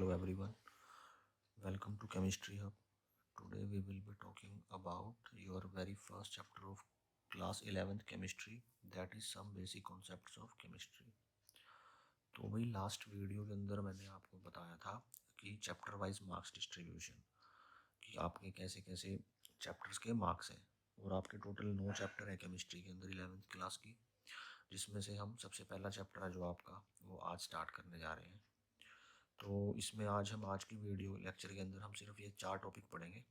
Hello everyone, welcome to Chemistry Hub. Today we will be talking about your very first chapter of class 11th chemistry, that is some basic concepts of chemistry. तो वही last video के अंदर मैंने आपको बताया था कि chapter wise marks distribution, कि आपके कैसे कैसे चैप्टर्स के मार्क्स हैं। और आपके टोटल 9 चैप्टर हैं केमिस्ट्री के अंदर 11th क्लास की, जिसमें से हम सबसे पहला चैप्टर है जो आपका वो आज स्टार्ट करने जा रहे हैं। तो इसमें आज की वीडियो लेक्चर के अंदर हम सिर्फ ये 4 टॉपिक पढ़ेंगे।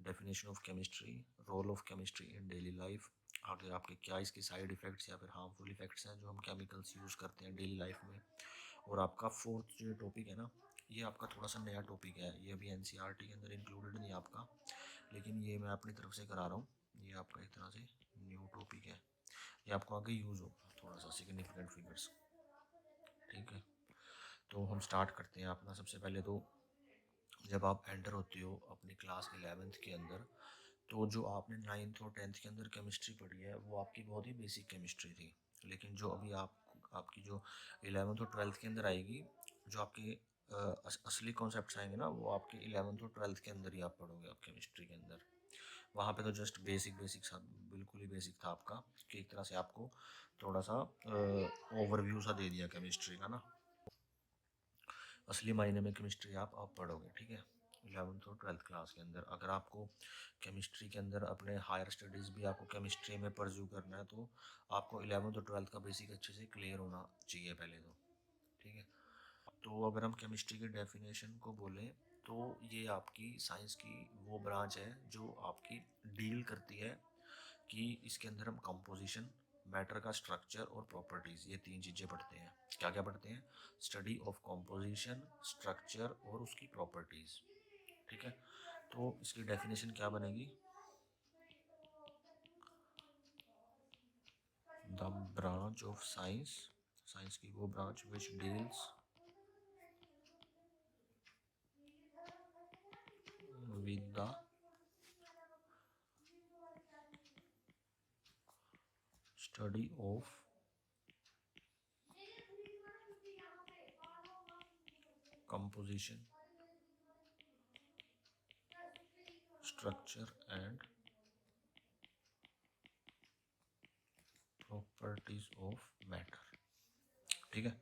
Definition of chemistry, role of chemistry in daily life, आगे आपके क्या इसके साइड इफ़ेक्ट्स या फिर हार्मफुल इफ़ेक्ट्स हैं जो हम केमिकल्स यूज़ करते हैं डेली लाइफ में। और आपका फोर्थ जो टॉपिक है ना, ये आपका थोड़ा सा नया टॉपिक है, ये अभी एनसीईआरटी के अंदर इंक्लूडेड नहीं है आपका, लेकिन ये मैं अपनी तरफ से करा रहा हूँ। ये आपका एक तरह से न्यू टॉपिक है, ये आपको आगे यूज़ होगा थोड़ा सा सिग्निफिकेंट फिगर्स। ठीक है, तो हम स्टार्ट करते हैं अपना। सबसे पहले तो जब आप एंटर होते हो अपनी क्लास 11th के अंदर, तो जो आपने 9th और 10th के अंदर केमिस्ट्री पढ़ी है वो आपकी बहुत ही बेसिक केमिस्ट्री थी। लेकिन जो अभी आपकी जो 11th और 12th के अंदर आएगी, जो आपके असली कॉन्सेप्ट्स आएंगे ना, वो आपके 11th और 12th के अंदर ही आप पढ़ोगे आप केमिस्ट्री के अंदर। वहाँ पे तो जस्ट बेसिक सा, बिल्कुल ही बेसिक था आपका, कि एक तरह से आपको थोड़ा सा ओवरव्यू सा दे दिया केमिस्ट्री का ना। असली मायने में केमिस्ट्री आप पढ़ोगे, ठीक है, 11th और 12th क्लास के अंदर। अगर आपको केमिस्ट्री के अंदर अपने हायर स्टडीज़ भी आपको केमिस्ट्री में परस्यू करना है, तो आपको 11th और 12th का बेसिक अच्छे से क्लियर होना चाहिए पहले तो। ठीक है, तो अगर हम केमिस्ट्री के डेफिनेशन को बोलें, तो ये आपकी साइंस की वो ब्रांच है जो आपकी डील करती है कि इसके अंदर हम कंपोजिशन, मैटर का स्ट्रक्चर और प्रॉपर्टीज़, ये 3 चीज़ें पढ़ते हैं। क्या क्या पढ़ते हैं? स्टडी ऑफ कंपोजिशन, स्ट्रक्चर और उसकी प्रॉपर्टीज़। ठीक है, तो इसकी डेफिनेशन क्या बनेगी? The branch of science, science की वो branch which deals with the study of composition, structure and properties of matter। ठीक है,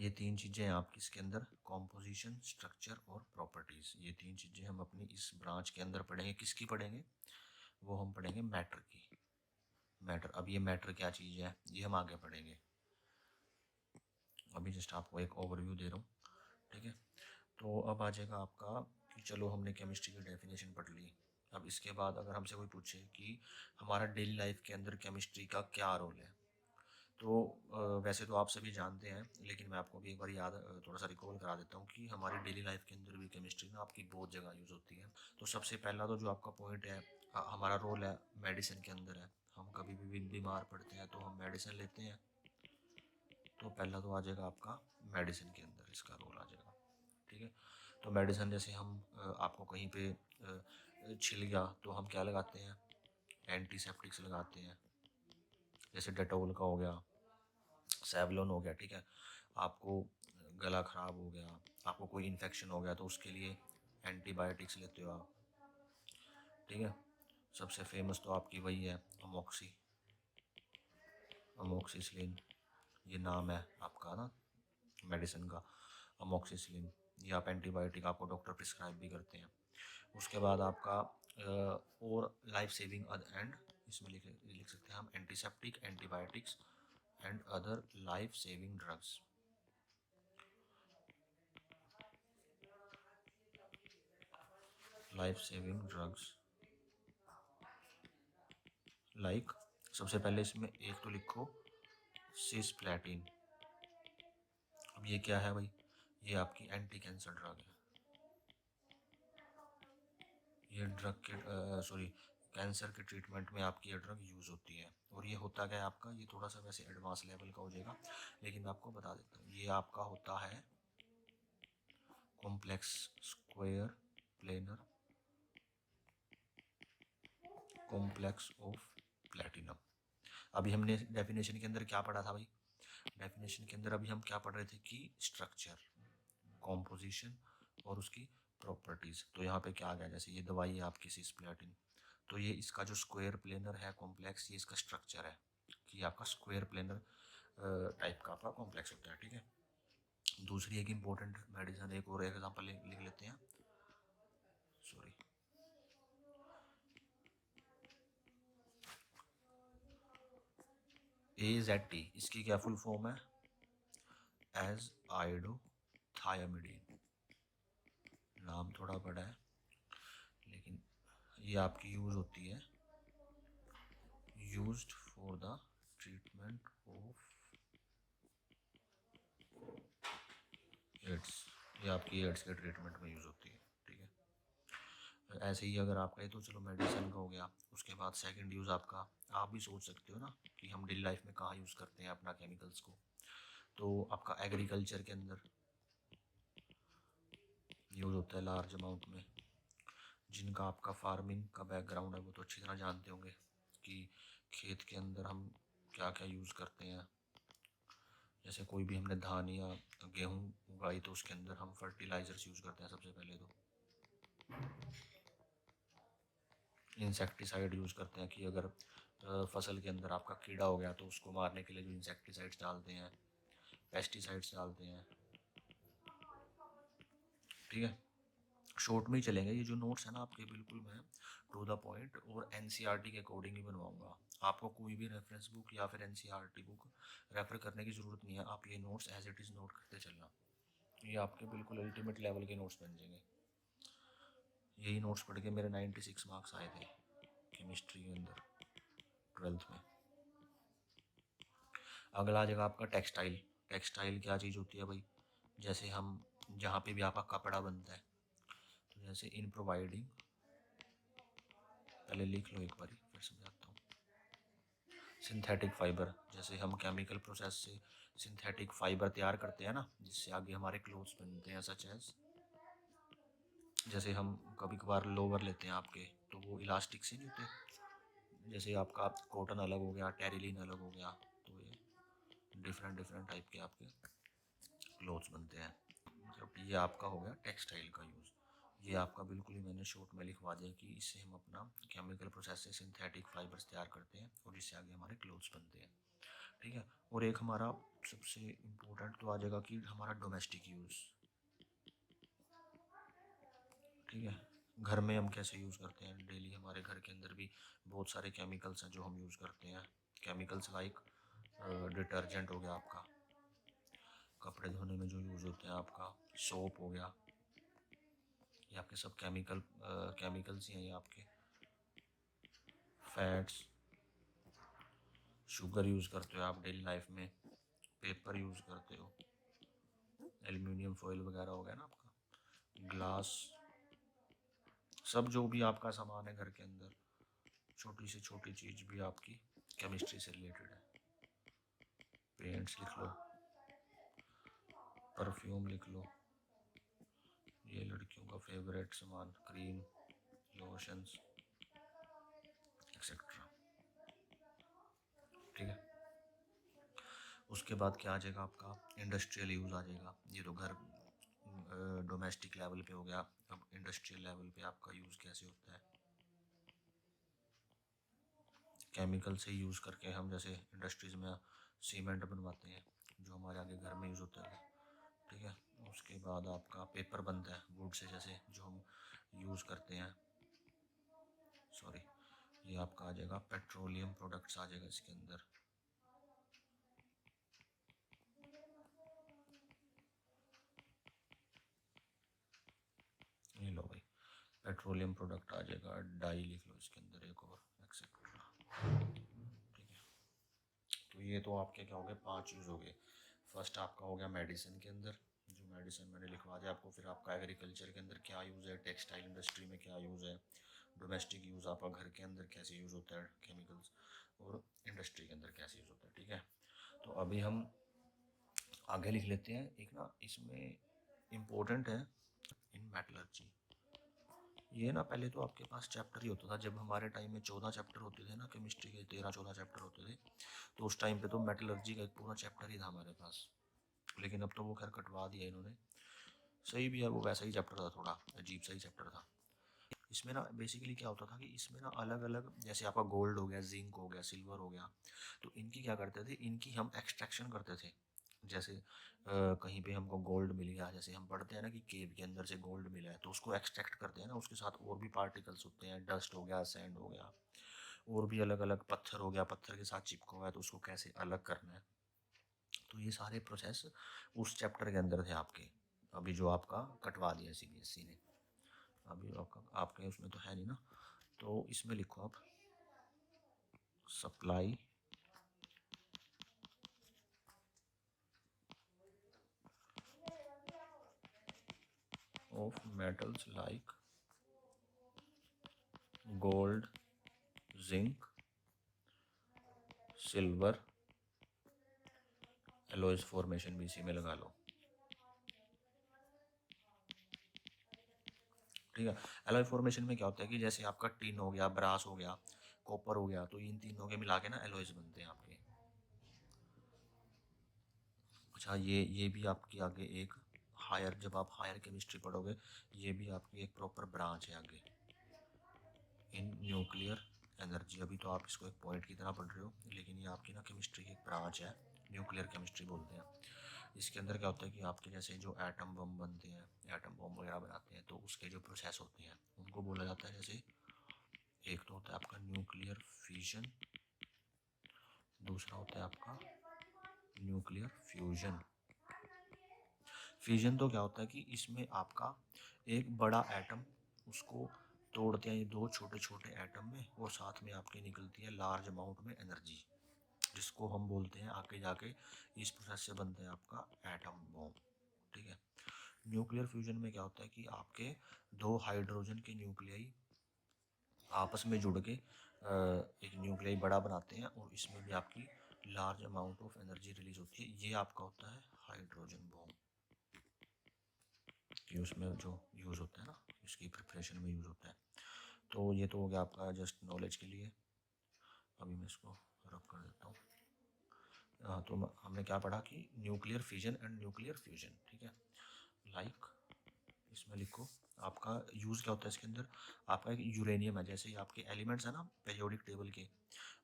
ये 3 चीज़ें हैं आपकी इसके अंदर, कॉम्पोजिशन, स्ट्रक्चर और प्रॉपर्टीज़। ये 3 चीज़ें हम अपनी इस ब्रांच के अंदर पढ़ेंगे। किसकी पढ़ेंगे? वो हम पढ़ेंगे मैटर की। मैटर, अब ये मैटर क्या चीज़ है ये हम आगे पढ़ेंगे, अभी जस्ट आपको एक ओवरव्यू दे रहा हूँ। ठीक है, तो अब आ जाएगा आपका कि चलो हमने केमिस्ट्री की डेफिनेशन पढ़ ली। अब इसके बाद अगर हमसे कोई पूछे कि हमारा डेली लाइफ के अंदर केमिस्ट्री का क्या रोल है, तो वैसे तो आप सभी जानते हैं, लेकिन मैं आपको भी एक बार याद थोड़ा सा रिकॉल करा देता हूँ कि हमारी डेली लाइफ के अंदर भी केमिस्ट्री ना आपकी बहुत जगह यूज़ होती है। तो सबसे पहला तो जो आपका पॉइंट है, हमारा रोल है मेडिसिन के अंदर है। हम कभी भी बीमार पड़ते हैं तो हम मेडिसिन लेते हैं, तो पहला तो आ जाएगा आपका मेडिसिन के अंदर इसका रोल आ जाएगा। ठीक है, तो मेडिसिन जैसे हम आपको कहीं पे छिल गया तो हम क्या लगाते हैं? एंटीसेप्टिक्स लगाते हैं, जैसे डेटोल का हो गया, सेवलोन हो गया। ठीक है, आपको गला ख़राब हो गया, आपको कोई इन्फेक्शन हो गया, तो उसके लिए एंटीबायोटिक्स लेते हो आप। ठीक है, सबसे फेमस तो आपकी वही है अमोक्सिसिलिन, ये नाम है आपका ना मेडिसिन का, अमोक्सिसिलिन। ये आप एंटीबायोटिक आपको डॉक्टर प्रिस्क्राइब भी करते हैं। उसके बाद आपका और लाइफ सेविंग एंड, इसमें लिख सकते हैं हम antiseptic, antibiotics and other life saving drugs. Life saving drugs like, सबसे पहले इसमें एक तो लिखो सिस्प्लेटिन। अब ये क्या है भाई? ये आपकी एंटी कैंसर ड्रग है। ये ड्रग के सॉरी कैंसर के ट्रीटमेंट में आपकी ये ड्रग यूज़ होती है। और ये होता क्या है आपका, ये थोड़ा सा वैसे एडवांस लेवल का हो जाएगा, लेकिन मैं आपको बता देता हूँ। ये आपका होता है complex square planar complex of platinum. अभी हमने डेफिनेशन के अंदर क्या पढ़ा था भाई? डेफिनेशन के अंदर अभी हम क्या पढ़ रहे थे कि स्ट्रक्चर, कॉम्पोजिशन और उसकी प्रॉपर्टीज़। तो यहाँ पे क्या आ गया, जैसे ये दवाई है आपकी सिस्प्लेटिन, तो ये इसका जो स्क्वायर प्लेनर है कॉम्प्लेक्स, ये इसका स्ट्रक्चर है कि आपका स्क्वायर प्लेनर टाइप का आपका कॉम्प्लेक्स होता है। ठीक है, दूसरी एक इम्पोर्टेंट मेडिसिन, एक और एग्जांपल लिख लेते हैं। सॉरी, AZT, इसकी क्या फुल फॉर्म है, एज आयोडोथायामिडीन। नाम थोड़ा बड़ा है, लेकिन ये आपकी यूज होती है, used for the treatment of AIDS. ये आपकी एड्स के ट्रीटमेंट में यूज़ होती है। ठीक है, ऐसे ही अगर आपका, ये तो चलो मेडिसिन का हो गया, उसके बाद सेकंड यूज़ आपका, आप भी सोच सकते हो ना कि हम डेली लाइफ में कहाँ यूज़ करते हैं अपना केमिकल्स को। तो आपका एग्रीकल्चर के अंदर यूज़ होता है लार्ज अमाउंट में। जिनका आपका फार्मिंग का बैकग्राउंड है वो तो अच्छी तरह जानते होंगे कि खेत के अंदर हम क्या क्या यूज़ करते हैं। जैसे कोई भी हमने धान या गेहूँ उगाई तो उसके अंदर हम फर्टिलाइजर्स यूज़ करते हैं सबसे पहले। तो इंसेक्टिसाइड यूज़ करते हैं कि अगर फसल के अंदर आपका कीड़ा हो गया तो उसको मारने के लिए जो इंसेक्टिसाइड्स डालते हैं, पेस्टिसाइड्स डालते हैं। ठीक है, शॉर्ट में ही चलेंगे, ये जो नोट्स है ना आपके, बिल्कुल मैं टू द पॉइंट और एनसीईआरटी के अकॉर्डिंग ही बनवाऊंगा। आपको कोई भी रेफरेंस बुक या फिर एनसीईआरटी बुक रेफर करने की ज़रूरत नहीं है, आप ये notes as it is note करते चलना, ये आपके बिल्कुल अल्टीमेट लेवल के नोट्स बन जाएंगे। यही नोट्स पढ़ के मेरे 96 मार्क्स आए थे केमिस्ट्री के अंदर 12th में। अगला आ जाएगा आपका टेक्सटाइल। टेक्सटाइल क्या चीज़ होती है भाई, जैसे हम जहाँ पे भी आपका कपड़ा बनता है, तो जैसे इन प्रोवाइडिंग, पहले लिख लो एक बारी फिर समझाता हूँ। सिंथेटिक फाइबर, जैसे हम केमिकल प्रोसेस से सिंथेटिक फाइबर तैयार करते हैं ना, जिससे आगे हमारे क्लोथ्स बनते हैं, सच एज, जैसे हम कभी कभार लोवर लेते हैं आपके, तो वो इलास्टिक से नहीं होते, जैसे आपका कॉटन अलग हो गया, टेरिलिन अलग हो गया, तो ये डिफरेंट डिफरेंट टाइप के आपके क्लोथ्स बनते हैं। मतलब ये आपका हो गया टेक्सटाइल का यूज़। ये आपका बिल्कुल ही मैंने शॉर्ट में लिखवा दिया कि इससे हम अपना केमिकल प्रोसेस से सिंथेटिक फाइबर्स तैयार करते हैं और जिससे आगे हमारे क्लोथ्स बनते हैं। ठीक है, और एक हमारा सबसे इम्पोर्टेंट तो आ जाएगा कि हमारा डोमेस्टिक यूज़। ठीक है, घर में हम कैसे यूज़ करते हैं डेली, हमारे घर के अंदर भी बहुत सारे केमिकल्स हैं जो हम यूज़ करते हैं। केमिकल्स लाइक डिटर्जेंट हो गया आपका, कपड़े धोने में जो यूज़ होते हैं आपका, सोप हो गया, ये आपके सब केमिकल्स ही हैं। ये आपके फैट्स, शुगर यूज़ करते हो आप डेली लाइफ में, पेपर यूज़ करते हो, एल्युमिनियम फॉइल वगैरह हो गया ना आपका, ग्लास, सब जो भी आपका सामान है घर के अंदर, छोटी से छोटी चीज़ भी आपकी केमिस्ट्री से रिलेटेड है। पेंट्स लिख लो, परफ्यूम लिख लो, ये लड़कियों का फेवरेट सामान, क्रीम, लोशंस एक्सेट्रा। ठीक है, उसके बाद क्या आ जाएगा आपका, इंडस्ट्रियल यूज़ आ जाएगा। ये तो घर डोमेस्टिक लेवल पे हो गया। अब इंडस्ट्रियल लेवल पे आपका यूज़ कैसे होता है, केमिकल से यूज़ करके हम जैसे इंडस्ट्रीज़ में सीमेंट बनवाते हैं जो हमारे आगे घर में यूज़ होता है। ठीक है, उसके बाद आपका पेपर बनता है वुड से, जैसे जो हम यूज़ करते हैं। सॉरी, ये आपका आ जाएगा पेट्रोलियम प्रोडक्ट्स आ जाएगा इसके अंदर। ये लो भाई, पेट्रोलियम प्रोडक्ट आ जाएगा, डाई लिख लो इसके अंदर एक और, एक्सेट्रा। ठीक है, तो ये तो आपके क्या हो गए, 5 यूज़ हो गए। फर्स्ट आपका हो गया मेडिसिन के अंदर, जो मेडिसिन मैंने लिखवा दिया आपको। फिर आपका एग्रीकल्चर के अंदर क्या यूज़ है, टेक्सटाइल इंडस्ट्री में क्या यूज़ है, डोमेस्टिक यूज़ आपका घर के अंदर कैसे यूज़ होता है केमिकल्स, और इंडस्ट्री के अंदर कैसे यूज़ होता है। ठीक है, तो अभी हम आगे लिख लेते हैं। एक ना इसमें इम्पोर्टेंट है इन मेटलर्जी, ये ना पहले तो आपके पास चैप्टर ही होता था, जब हमारे टाइम में 14 चैप्टर होते थे ना केमिस्ट्री के, 13-14 चैप्टर होते थे, तो उस टाइम पे तो मेटलर्जी का एक पूरा चैप्टर ही था हमारे पास। लेकिन अब तो वो खैर कटवा दिया इन्होंने, सही भी है, वो वैसा ही चैप्टर था, थोड़ा अजीब सा ही चैप्टर था। इसमें ना बेसिकली क्या होता था कि इसमें ना अलग अलग, जैसे आपका गोल्ड हो गया, जिंक हो गया, सिल्वर हो गया, तो इनकी क्या करते थे, इनकी हम एक्सट्रैक्शन करते थे। जैसे कहीं पे हमको गोल्ड मिल गया, जैसे हम पढ़ते हैं ना कि केव के अंदर से गोल्ड मिला है, तो उसको एक्सट्रैक्ट करते हैं ना, उसके साथ और भी पार्टिकल्स होते हैं, डस्ट हो गया, सैंड हो गया, और भी अलग अलग, पत्थर हो गया, पत्थर के साथ चिपका हुआ है, तो उसको कैसे अलग करना है। तो ये सारे प्रोसेस उस चैप्टर के अंदर थे आपके, अभी जो आपका कटवा दिया सीबीएसई ने। अभी आपका आपके उसमें तो है नहीं ना, तो इसमें लिखो आप supply of metals like gold, zinc, silver, alloys formation भी इसी में लगा लो। ठीक है। एलॉय फॉर्मेशन में क्या होता है कि जैसे आपका टिन हो गया, ब्रास हो गया, कॉपर हो गया, तो इन तीनों के मिला के ना एलॉयज बनते हैं आपके। अच्छा, ये भी आपकी आगे एक हायर, जब आप हायर केमिस्ट्री पढ़ोगे, ये भी आपकी एक प्रॉपर ब्रांच है आगे इन न्यूक्लियर एनर्जी। अभी तो आप इसको एक पॉइंट की तरह पढ़ रहे हो, लेकिन ये आपकी ना केमिस्ट्री की एक ब्रांच है, न्यूक्लियर केमिस्ट्री बोलते हैं। इसके अंदर क्या होता है कि आपके जैसे जो एटम बम बनते हैं, एटम बम वगैरह बनाते हैं, तो उसके जो प्रोसेस होते हैं उनको बोला जाता है, जैसे एक तो होता है आपका न्यूक्लियर फिशन, दूसरा होता है आपका न्यूक्लियर फ्यूजन। फिजन तो क्या होता है कि इसमें आपका एक बड़ा एटम, उसको तोड़ते हैं ये दो छोटे छोटे एटम में, और साथ में आपके निकलती है लार्ज अमाउंट में एनर्जी, जिसको हम बोलते हैं आगे जाके इस प्रोसेस से बनता है आपका एटम बॉम्ब। ठीक है। न्यूक्लियर फ्यूजन में क्या होता है कि आपके दो हाइड्रोजन के न्यूक्लियाई आपस में जुड़ के एक न्यूक्लियाई बड़ा बनाते हैं, और इसमें भी आपकी large amount of energy release होती है। ये आपका होता है हाइड्रोजन बॉम्ब, कि उसमें जो यूज़ होता है ना, इसकी प्रिपरेशन में यूज़ होता है। तो ये तो हो गया आपका जस्ट नॉलेज के लिए। अभी मैं इसको रब कर देता हूँ। तो हमने क्या पढ़ा कि nuclear fission and nuclear fusion. ठीक है। लाइक इसमें लिखो आपका यूज़ क्या होता है इसके अंदर। आपका एक यूरेनियम है, जैसे ही आपके एलिमेंट्स है ना पीरियोडिक टेबल के,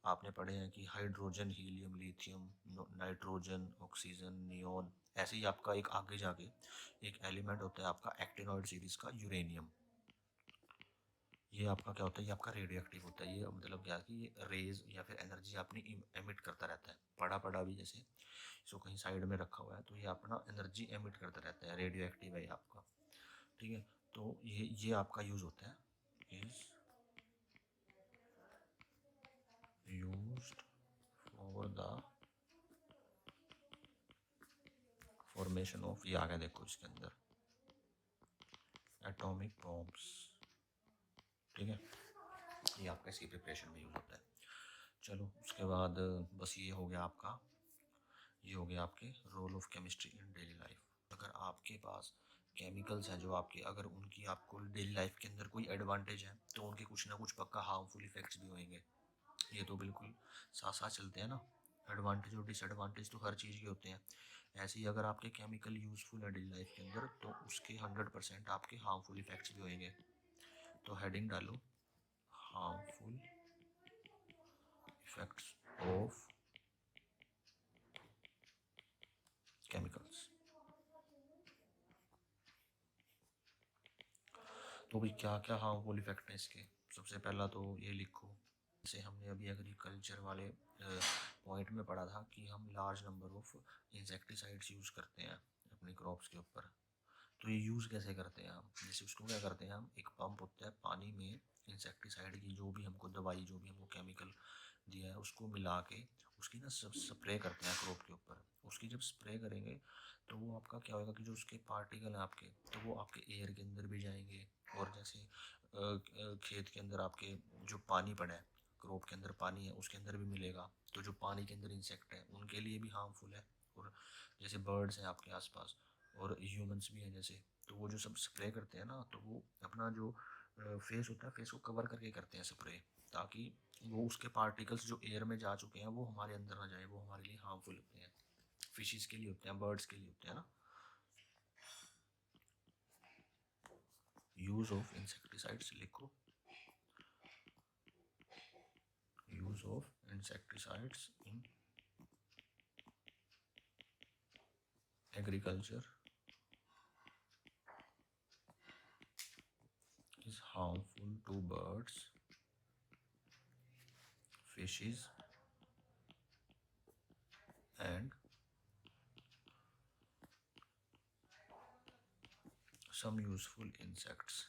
आपने पढ़े हैं कि hydrogen, helium, lithium, nitrogen, oxygen, neon. ऐसे ही आपका एक आगे जाके एक एलिमेंट होता है आपका एक्टिनॉइड सीरीज का यूरेनियम। ये आपका क्या होता है, ये आपका रेडियो एक्टिव होता है। ये मतलब क्या है कि ये रेज या फिर एनर्जी अपनी एमिट करता रहता है। पड़ा पड़ा भी जैसे इसको कहीं साइड में रखा हुआ है, तो ये अपना एनर्जी एमिट करता रहता है, रेडियो एक्टिव है ये आपका। ठीक है। तो ये आपका यूज होता है, is used for the formation of, ये आ गया देखो इसके अंदर, एटॉमिक बॉम्ब्स। ठीक है। ये आपका इसकी प्रिपरेशन में यूज होता है। चलो उसके बाद बस ये हो गया आपका, ये हो गया आपके role of chemistry in daily life. अगर आपके पास केमिकल्स हैं जो आपके, अगर उनकी आपको डेली लाइफ के अंदर कोई एडवांटेज है, तो उनके कुछ ना कुछ पक्का हार्मफुल इफेक्ट्स भी होंगे। ये तो बिल्कुल साथ साथ चलते हैं ना, एडवांटेज और डिसएडवांटेज तो हर चीज़ के होते हैं। ऐसे ही अगर आपके केमिकल यूजफुल है डेली लाइफ के अंदर, तो उसके 100% आपके हार्मफुल इफेक्ट्स भी होंगे। तो हेडिंग डालो, हार्मफुल इफेक्ट्स ऑफ केमिकल्स। तो भाई क्या क्या हार्मफुल इफेक्ट है इसके। सबसे पहला तो ये लिखो, जैसे हमने अभी एग्रीकल्चर वाले पॉइंट में पढ़ा था कि हम large number of insecticides use करते हैं अपनी क्रॉप्स के ऊपर। तो ये यूज़ कैसे करते हैं हम, जैसे उसको क्या करते हैं हम, एक पंप होता है पानी में, इंसेक्टिसाइड की जो भी हमको दवाई, जो भी हमको केमिकल दिया है, उसको मिला के उसकी ना सब स्प्रे करते हैं क्रॉप के ऊपर। उसकी जब स्प्रे करेंगे, तो वो आपका क्या होगा कि जो उसके पार्टिकल हैं आपके, तो वो आपके एयर के अंदर भी जाएंगे, और जैसे खेत के अंदर आपके जो पानी पड़ा है, क्रॉप के अंदर पानी है, उसके अंदर भी मिलेगा। तो जो पानी के अंदर इंसेक्ट है उनके लिए भी हार्मफुल है, और जैसे बर्ड्स हैं आपके आसपास, और ह्यूमंस भी हैं जैसे, तो वो जो सब स्प्रे करते हैं ना, तो वो अपना जो फेस होता है, फेस को कवर करके करते हैं स्प्रे, ताकि वो उसके पार्टिकल्स जो एयर में जा चुके हैं वो हमारे अंदर ना जाए, वो हमारे लिए हार्मफुल होते हैं। फिशेस के लिए होते हैं, बर्ड्स के लिए होते हैं ना। यूज ऑफ इंसेक्टिसाइड्स लिखो, use of insecticides in agriculture is harmful to birds, fishes and some useful insects।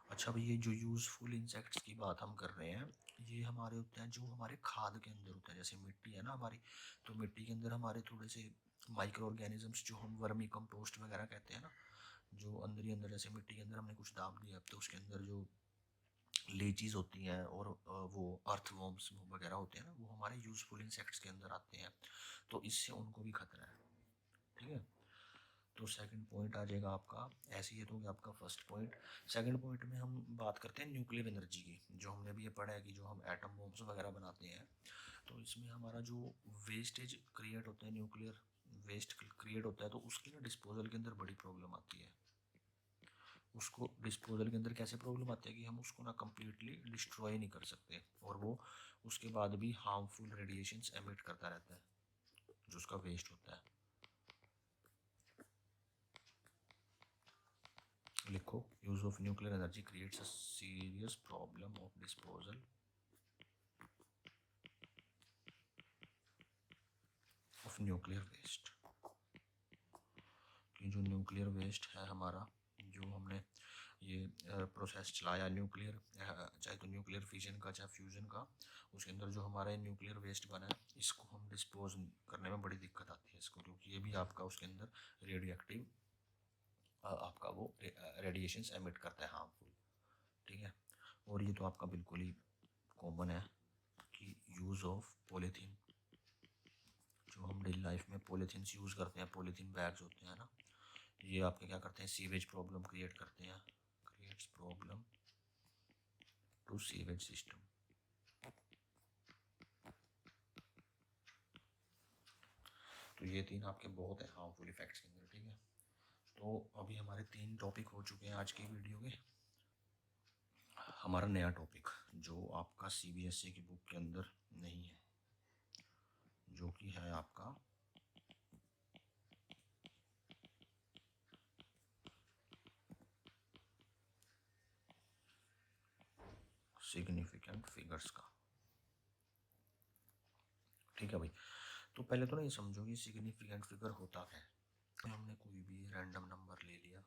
अच्छा भाई, ये जो यूज़फुल इंसेक्ट्स की बात हम कर रहे हैं, ये हमारे होते हैं जो हमारे खाद के अंदर होते हैं। जैसे मिट्टी है ना हमारी, तो मिट्टी के अंदर हमारे थोड़े से माइक्रो ऑर्गेनिजम्स जो हम वर्मी कंपोस्ट वगैरह कहते हैं ना, जो अंदर ही अंदर, जैसे मिट्टी के अंदर हमने कुछ दाब दिया तो उसके अंदर जो लीचीज होती हैं और वो अर्थवॉर्म्स वगैरह होते हैं ना, वो हमारे यूज़फुल इंसेक्ट्स के अंदर आते हैं, तो इससे उनको भी खतरा है। ठीक है, तो सेकंड पॉइंट आ जाएगा आपका, ऐसे ही तो हो गया आपका फर्स्ट पॉइंट। सेकंड पॉइंट में हम बात करते हैं न्यूक्लियर एनर्जी की, जो हमने अभी ये पढ़ा है कि जो हम एटम बॉम्ब्स वगैरह बनाते हैं, तो इसमें हमारा जो वेस्टेज क्रिएट होता है, न्यूक्लियर वेस्ट क्रिएट होता है, तो उसकी ना डिस्पोजल के अंदर बड़ी प्रॉब्लम आती है। उसको डिस्पोजल के अंदर कैसे प्रॉब्लम आती है कि हम उसको ना कम्प्लीटली डिस्ट्रॉय नहीं कर सकते, और वो उसके बाद भी हार्मफुल रेडिएशंस एमिट करता रहता है जो उसका वेस्ट होता है। लिखो, use of nuclear energy creates a serious problem of disposal of nuclear waste. कि जो न्यूक्लियर वेस्ट है हमारा, जो हमने ये प्रोसेस चलाया न्यूक्लियर, चाहे तो न्यूक्लियर फिजन का चाहे फ्यूजन का, उसके अंदर जो हमारा न्यूक्लियर वेस्ट बना है, इसको हम डिस्पोज करने में बड़ी दिक्कत आती है इसको, क्योंकि ये भी आपका उसके अंदर रेडियो एक्टिव आपका वो रेडिएशंस एमिट करता है हार्मफुल। ठीक है, और ये तो आपका बिल्कुल ही कॉमन है कि यूज़ ऑफ पॉलीथीन, जो हम डेली लाइफ में पॉलीथीन यूज़ करते हैं, पॉलीथीन बैग्स होते हैं ना, ये आपके क्या करते हैं, सीवेज प्रॉब्लम क्रिएट करते हैं, creates problem to sewage system. तो ये तीन आपके बहुत है हार्मफुल इफेक्ट्स के अंदर। ठीक है, तो अभी हमारे 3 टॉपिक हो चुके हैं आज की वीडियो के। हमारा नया टॉपिक जो आपका सीबीएसई की बुक के अंदर नहीं है, जो कि है आपका सिग्निफिकेंट फिगर्स का। ठीक है भाई, तो पहले तो ना ये समझो कि सिग्निफिकेंट फिगर होता क्या है। हमने कोई भी रैंडम नंबर ले लिया,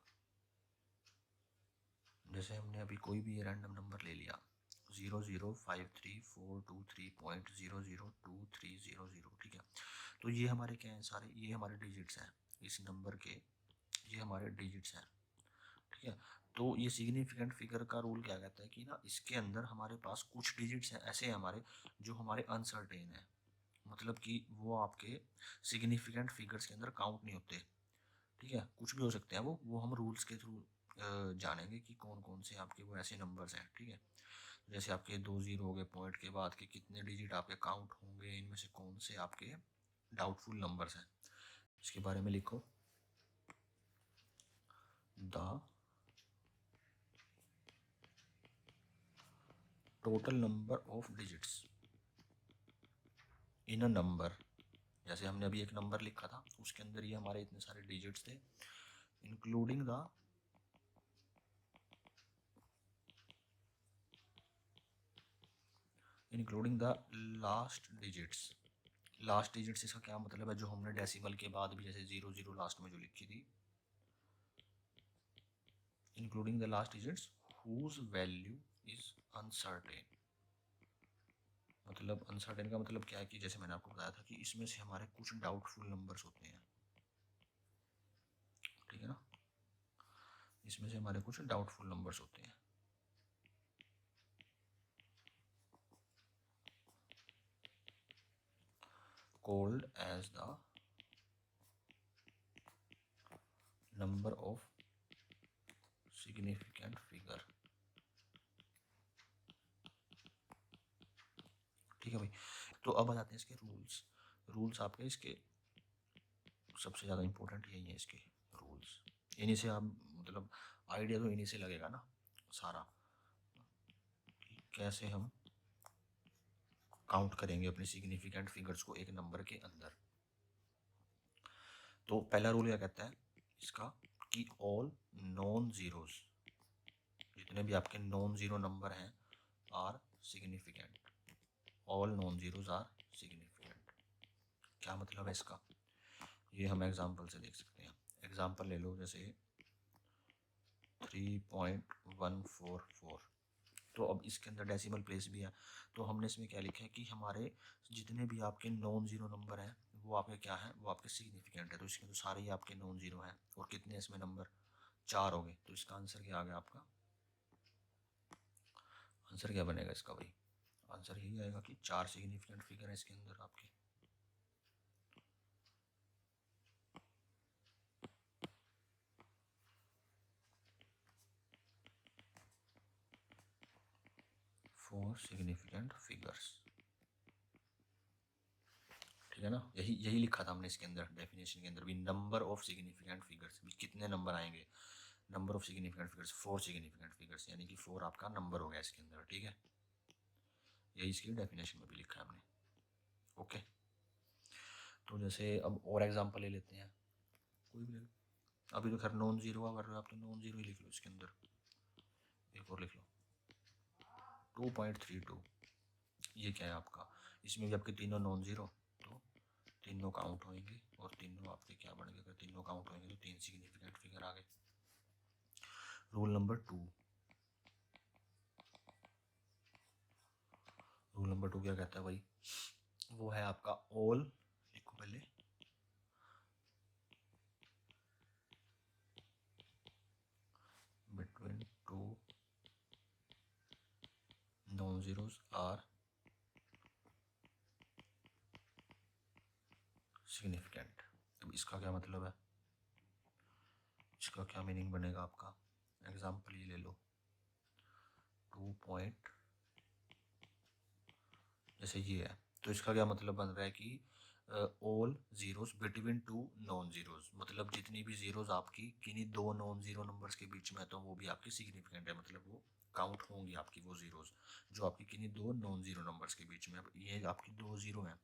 जैसे हमने अभी कोई भी रैंडम नंबर ले लिया 0053423.0023000। ठीक है, तो ये हमारे क्या हैं, सारे ये हमारे डिजिट्स हैं इस नंबर के, ये हमारे डिजिट्स हैं। ठीक है, तो ये सिग्निफिकेंट फिगर का रूल क्या कहता है कि ना इसके अंदर हमारे पास कुछ डिजिट्स हैं ऐसे हैं हमारे, जो हमारे अनसर्टेन है, मतलब कि वो आपके सिग्निफिकेंट फिगर्स के अंदर काउंट नहीं होते। ठीक है, कुछ भी हो सकते हैं वो हम रूल्स के थ्रू जानेंगे कि कौन कौन से आपके वो ऐसे नंबर्स हैं। ठीक है, जैसे आपके 2 जीरो हो गए पॉइंट के बाद के कितने डिजिट आपके काउंट होंगे, इनमें से कौन से आपके डाउटफुल नंबर्स हैं, इसके बारे में लिखो। The total number of digits in a number, जैसे हमने अभी एक नंबर लिखा था, उसके अंदर ये हमारे इतने सारे डिजिट्स थे, including the last digits. Last digits इसका क्या मतलब है, जो हमने डेसिमल के बाद भी जैसे 00 लास्ट में जो लिखी थी, including the last digits whose value is uncertain. मतलब अनसर्टेन का मतलब क्या है कि जैसे मैंने आपको बताया था कि इसमें से हमारे कुछ डाउटफुल नंबर्स होते हैं। ठीक है ना, इसमें से हमारे कुछ डाउटफुल नंबर्स होते हैं। Called as the number of significant figure. ठीक है भाई, तो अब आ जाते हैं इसके रूल्स। रूल्स आपके इसके सबसे ज़्यादा इंपॉर्टेंट यही है, इसके रूल्स, इन्हीं से आप मतलब आइडिया तो इन्हीं से लगेगा ना सारा, कैसे हम काउंट करेंगे अपने सिग्निफिकेंट फिगर्स को एक नंबर के अंदर। तो पहला रूल क्या कहता है इसका कि ऑल नॉन जीरोज, जितने भी आपके नॉन जीरो नंबर हैं, are significant. All non zeros are significant. क्या मतलब है इसका, ये हम एग्जांपल से देख सकते हैं। एग्जांपल ले लो, जैसे 3.144। तो अब इसके अंदर डेसिमल प्लेस भी है, तो हमने इसमें क्या लिखा है कि हमारे जितने भी आपके नॉन जीरो नंबर हैं वो आपके क्या है, वो आपके सिग्निफिकेंट है। तो इसके अंदर सारे ही आपके नॉन जीरो हैं, और कितने इसमें नंबर, 4 हो गए। तो इसका आंसर क्या आ गया आपका, आंसर क्या बनेगा इसका भाई, आंसर यही आएगा कि 4 सिग्निफिकेंट फिगर है इसके अंदर आपके। फोर सिग्निफिकेंट फिगर्स, ठीक है ना। यही लिखा था हमने इसके अंदर डेफिनेशन के अंदर भी, नंबर ऑफ सिग्निफिकेंट फिगर्स भी कितने नंबर आएंगे, number of significant figures 4 significant figures, यानी कि 4 आपका नंबर हो गया इसके अंदर, ठीक है। यही इसकी डेफिनेशन में भी लिखा है हमने। ओके, तो जैसे अब और एग्जांपल ले लेते हैं, कोई भी ले लो। अभी तो खैर नॉन जीरो का कर रहे हो आप, तो नॉन जीरो ही लिख लो इसके अंदर। एक और लिख लो 2.32। ये क्या है आपका, इसमें भी आपके तीनों नॉन जीरो, तो तीनों काउंट होंगे, और तीनों आपके क्या बन गए, अगर तीनों काउंट होंगे तो 3 सिग्निफिकेंट फिगर आ गए। रूल नंबर 2, रूल नंबर 2 क्या कहता है भाई, वो है आपका ऑल, लिखो पहले, between 2 non zeros are significant. अब इसका क्या मतलब है, इसका क्या मीनिंग बनेगा आपका। एग्जाम्पल ये ले लो 2 पॉइंट, जैसे ये है, तो इसका क्या मतलब बन रहा है कि all zeros between 2 non zeros, मतलब जितनी भी जीरोस आपकी किन्हीं 2 नॉन जीरो नंबर्स के बीच में है, तो वो भी आपकी सिग्निफिकेंट है, मतलब वो काउंट होंगी आपकी वो जीरोस जो आपकी किन्हीं 2 नॉन जीरो नंबर्स के बीच में। अब ये आपकी 2 जीरो हैं,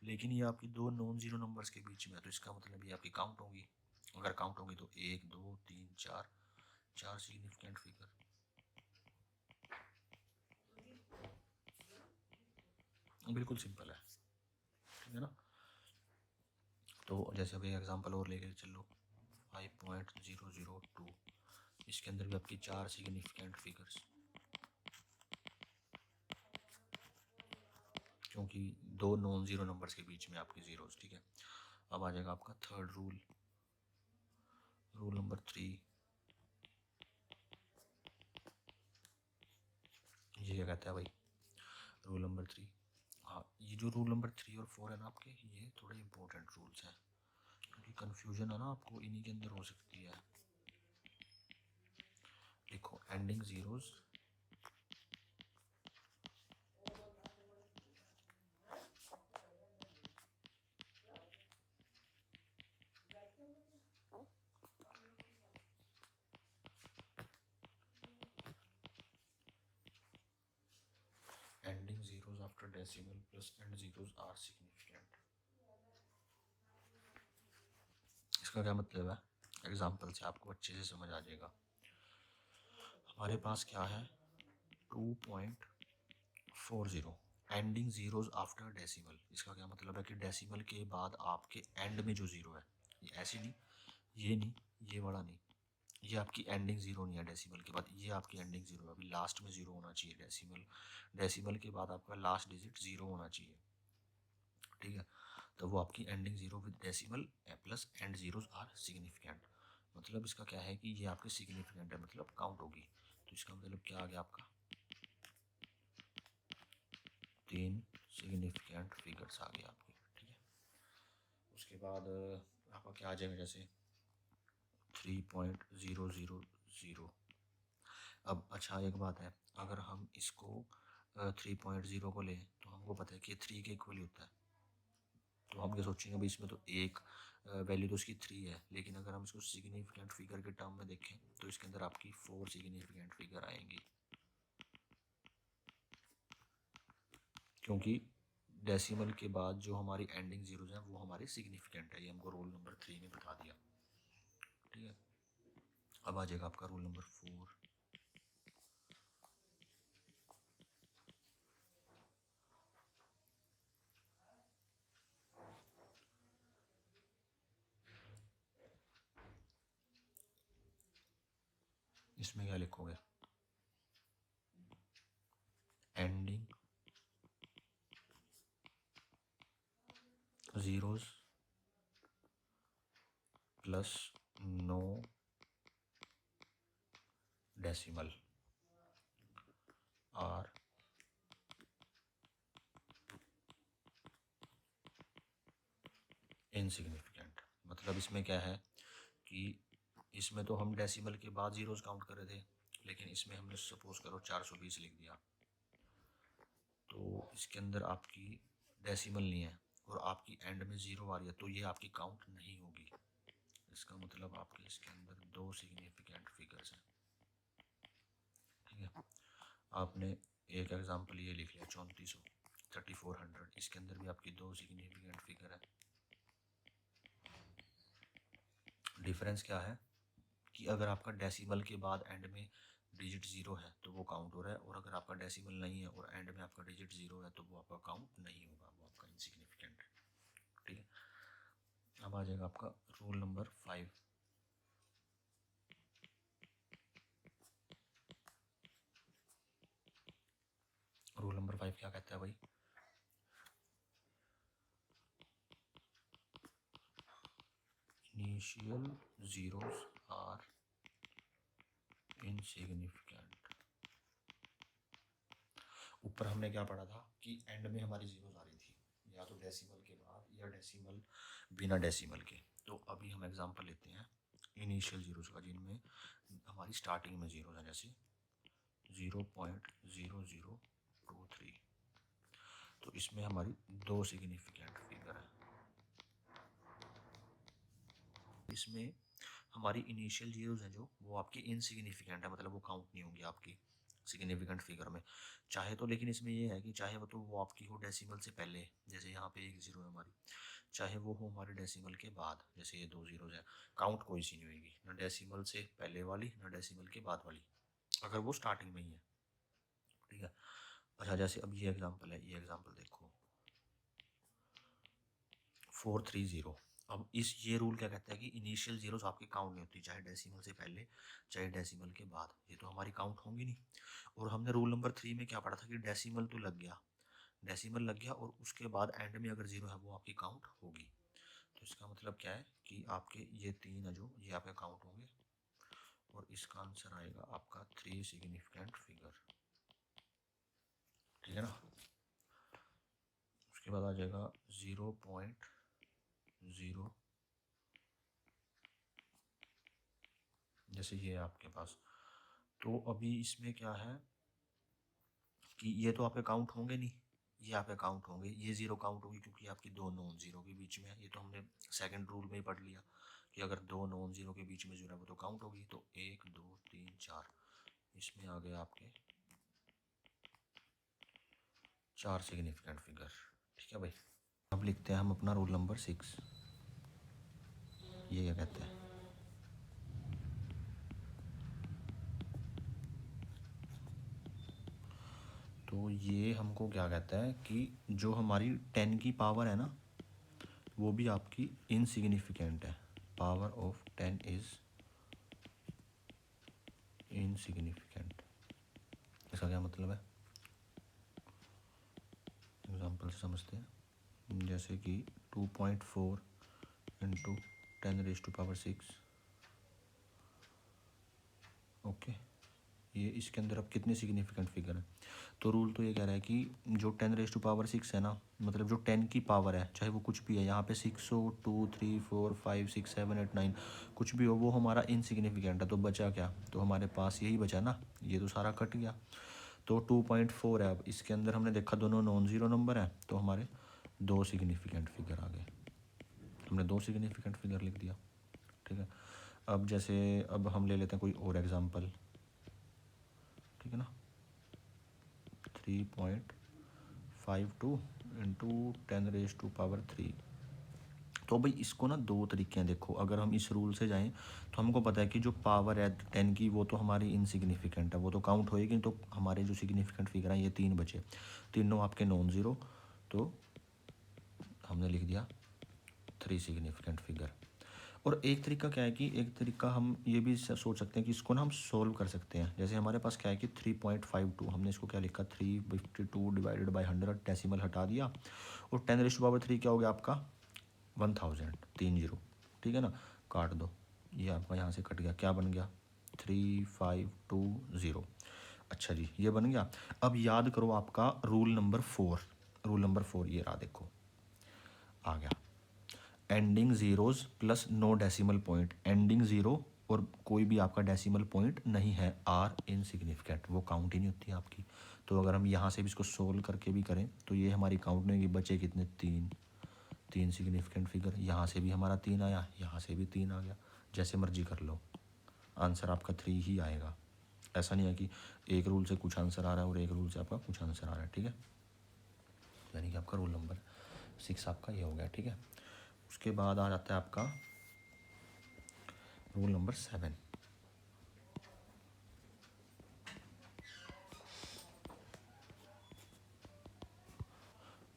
लेकिन ये आपकी 2 नॉन जीरो नंबर्स के बीच में है, तो इसका मतलब ये आपकी काउंट होंगी। अगर काउंट होंगी तो 1 2 3 4, 4 सिग्निफिकेंट फिगर। बिल्कुल सिंपल है, ठीक है ना। तो जैसे अभी एग्जांपल और लेके चलो 5.002, इसके अंदर भी आपकी 4 सिग्निफिकेंट फिगर्स, क्योंकि 2 नॉन जीरो नंबर्स के बीच में आपकी जीरोस, ठीक है। अब आ जाएगा आपका थर्ड रूल, रूल नंबर 3। ये क्या कहता है भाई, रूल नंबर 3, हाँ ये जो रूल नंबर 3 और 4 है ना आपके, ये थोड़े इंपॉर्टेंट रूल्स हैं, क्योंकि कन्फ्यूजन है ना आपको इन्हीं के अंदर हो सकती है। देखो ending zeros, ending zeros after decimal plus and zeros are significant. इसका क्या मतलब है, एग्जाम्पल से आपको अच्छे से समझ आ जाएगा। हमारे पास क्या है 2.40 एंडिंग जीरोस आफ्टर डेसिमल। इसका क्या मतलब है कि डेसिमल के बाद आपके एंड में जो जीरो है, ये ऐसी नहीं, ये नहीं, ये वाला नहीं, ये आपकी एंडिंग जीरो नहीं है डेसिमल के बाद, ये आपकी एंडिंग जीरो है। अभी लास्ट में जीरो होना चाहिए, डेसिमल डेसिमल के बाद आपका लास्ट डिजिट जीरो होना चाहिए, ठीक है। तो वो आपकी ending zero with decimal plus and zeros are significant. मतलब इसका क्या है कि ये आपके सिग्निफिकेंट है, मतलब काउंट होगी। तो इसका मतलब क्या आ गया आपका, 3 सिग्निफिकेंट फिगर्स आ गए आपके, ठीक है। उसके बाद आपका क्या आ जाएगा, जैसे 3.000। अब अच्छा एक बात है, अगर हम इसको 3.0 को लें तो हमको पता है कि 3 के इक्वल ही होता है, तो हम क्या सोचेंगे भाई इसमें तो एक वैल्यू तो उसकी 3 है, लेकिन अगर हम इसको सिग्निफिकेंट फिगर के टर्म में देखें तो इसके अंदर आपकी 4 सिग्निफिकेंट फिगर आएंगी, क्योंकि डेसिमल के बाद जो हमारी एंडिंग जीरोज हैं वो हमारे सिग्निफिकेंट है। ये हमको रूल नंबर 3 ने बता दिया। ठीक है, अब आ जाएगा आपका रूल नंबर 4। इसमें क्या लिखोगे? Ending zeros plus no decimal are insignificant. मतलब इसमें क्या है कि इसमें तो हम डेसिमल के बाद जीरोज काउंट कर रहे थे, लेकिन इसमें हमने सपोज करो 420 लिख दिया, तो इसके अंदर आपकी डेसिमल नहीं है और आपकी एंड में ज़ीरो आ रही है, तो ये आपकी काउंट नहीं होगी। इसका मतलब आपके इसके अंदर 2 सिग्निफिकेंट फिगर्स हैं। ठीक है, आपने एक एग्जांपल ये लिख लिया 3400, 3400, इसके अंदर भी आपकी 2 सिग्निफिकेंट फिगर है। डिफरेंस क्या है कि अगर आपका डेसिमल के बाद एंड में डिजिट ज़ीरो है तो वो काउंट हो रहा है, और अगर आपका डेसिमल नहीं है और एंड में आपका डिजिट ज़ीरो है तो वो आपका काउंट नहीं होगा, वो आपका इनसिग्निफिकेंट है। ठीक है, अब आ जाएगा आपका रूल नंबर 5। रूल नंबर 5 क्या कहता है भाई? Initial zeros are insignificant. ऊपर हमने क्या पढ़ा था कि एंड में हमारी जीरोस आ रही थी या तो डेसिमल के बाद या डेसिमल बिना डेसिमल के। तो अभी हम एग्जांपल लेते हैं इनिशियल जीरोस का, जिनमें हमारी स्टार्टिंग में जीरो है, जैसे 0.0023। तो इसमें हमारी 2 सिग्निफिकेंट फिगर है। इसमें हमारी इनिशियल जीरोस हैं जो वो आपकी इनसिग्निफिकेंट है, मतलब वो काउंट नहीं होंगी आपकी सिग्निफिकेंट फिगर में। चाहे तो, लेकिन इसमें ये है कि चाहे वो तो वो आपकी हो डेसिमल से पहले, जैसे यहाँ पे 1 जीरो है हमारी, चाहे वो हो हमारे डेसिमल के बाद, जैसे ये 2 जीरोज है, काउंट कोई सी नहीं होगी, ना डेसिमल से पहले वाली ना डेसिमल के बाद वाली, अगर वो स्टार्टिंग में ही है। ठीक है, अच्छा जैसे अब ये एग्जांपल है, ये एग्जांपल देखो 430। अब ये रूल क्या कहता है कि इनिशियल जीरोस आपकी काउंट नहीं होती, चाहे डेसिमल से पहले चाहे डेसिमल के बाद, ये तो हमारी काउंट होंगी नहीं। और हमने रूल नंबर 3 में क्या पढ़ा था कि डेसिमल तो लग गया, डेसिमल लग गया और उसके बाद एंड में अगर जीरो है वो आपकी काउंट होगी। तो इसका मतलब क्या है कि आपके ये 3 है जो ये आपके काउंट होंगे, और इसका आंसर आएगा आपका 3 सिग्निफिकेंट फिगर। ठीक है ना। उसके बाद आ जाएगा 0.0, जैसे ये है आपके पास। तो अभी इसमें क्या है कि ये तो आपके काउंट होंगे नहीं, ये आपके काउंट होंगे, ये ज़ीरो काउंट होगी क्योंकि आपकी 2 नॉन ज़ीरो के बीच में है। ये तो हमने सेकंड रूल में ही पढ़ लिया कि अगर 2 नॉन ज़ीरो के बीच में जो है वो तो काउंट होगी। तो 1 2 3 4, इसमें आ गए आपके 4 सिग्निफिकेंट फिगर। ठीक है भाई, अब लिखते हैं हम अपना रूल नंबर 6। ये क्या कहते हैं? तो ये हमको क्या कहता है कि जो हमारी 10 की पावर है ना वो भी आपकी इनसिग्निफिकेंट है। Power of 10 is insignificant. इसका क्या मतलब है? एग्जांपल से समझते हैं, जैसे कि 2.4 इंटू 10⁻⁶। ओके, ये इसके अंदर अब कितने सिग्निफिकेंट फिगर है? तो रूल तो ये कह रहा है कि जो 10⁻⁶ है ना, मतलब जो 10 की पावर है, चाहे वो कुछ भी है, यहाँ पे 6 हो, 2 3 4 5 6 7 8 9 कुछ भी हो, वो हमारा इनसिग्निफिकेंट है। तो बचा क्या? तो हमारे पास यही बचा ना, ये तो सारा कट गया। तो 2.4 है, अब इसके अंदर हमने देखा दोनों नॉन ज़ीरो नंबर है, तो हमारे दो सिग्निफिकेंट फिगर आ गए, हमने दो सिग्निफिकेंट फिगर लिख दिया। ठीक है, अब जैसे अब हम ले लेते हैं कोई और एग्जांपल, ठीक है ना, 3.52 इंटू 10⁻³ तो भाई इसको ना दो तरीके हैं। देखो अगर हम इस रूल से जाएं तो हमको पता है कि जो पावर है 10 की वो तो हमारी इनसिग्निफिकेंट है, वो तो काउंट होएगी, तो हमारे जो सिग्निफिकेंट फिगर हैं ये तीन बचे, तीनों आपके नॉन ज़ीरो, तो हमने लिख दिया 3 सिग्निफिकेंट फिगर। और एक तरीका क्या है कि एक तरीका हम ये भी सोच सकते हैं कि इसको ना हम सोल्व कर सकते हैं। जैसे हमारे पास क्या है कि 3.52, हमने इसको क्या लिखा 352 डिवाइडेड बाई 100, डेसिमल हटा दिया, और 10⁻³ क्या हो गया आपका 1000, 30, ठीक है ना, काट दो, ये आपका यहाँ से कट गया, क्या बन गया 3520। अच्छा जी, ये बन गया। अब याद करो आपका रूल नंबर 4, रूल नंबर 4 ये रहा, देखो आ गया, ending zeros plus no decimal point, ending zero और कोई भी आपका डेसिमल पॉइंट नहीं है आर इनसिग्निफिकेंट, वो काउंट ही नहीं होती है आपकी। तो अगर हम यहाँ से भी इसको सोल्व करके भी करें तो ये हमारी काउंट नहीं होगी, बचे कितने, तीन सिग्निफिकेंट फिगर। यहाँ से भी हमारा 3 आया, यहाँ से भी 3 आ गया, जैसे मर्जी कर लो, आंसर आपका 3 ही आएगा। ऐसा नहीं है कि एक रूल से कुछ आंसर आ रहा है और एक रूल से आपका कुछ आंसर आ रहा है, ठीक है। यानी कि आपका रूल नंबर 6 आपका ये हो गया, ठीक है। उसके बाद आ जाता है आपका रूल नंबर 7।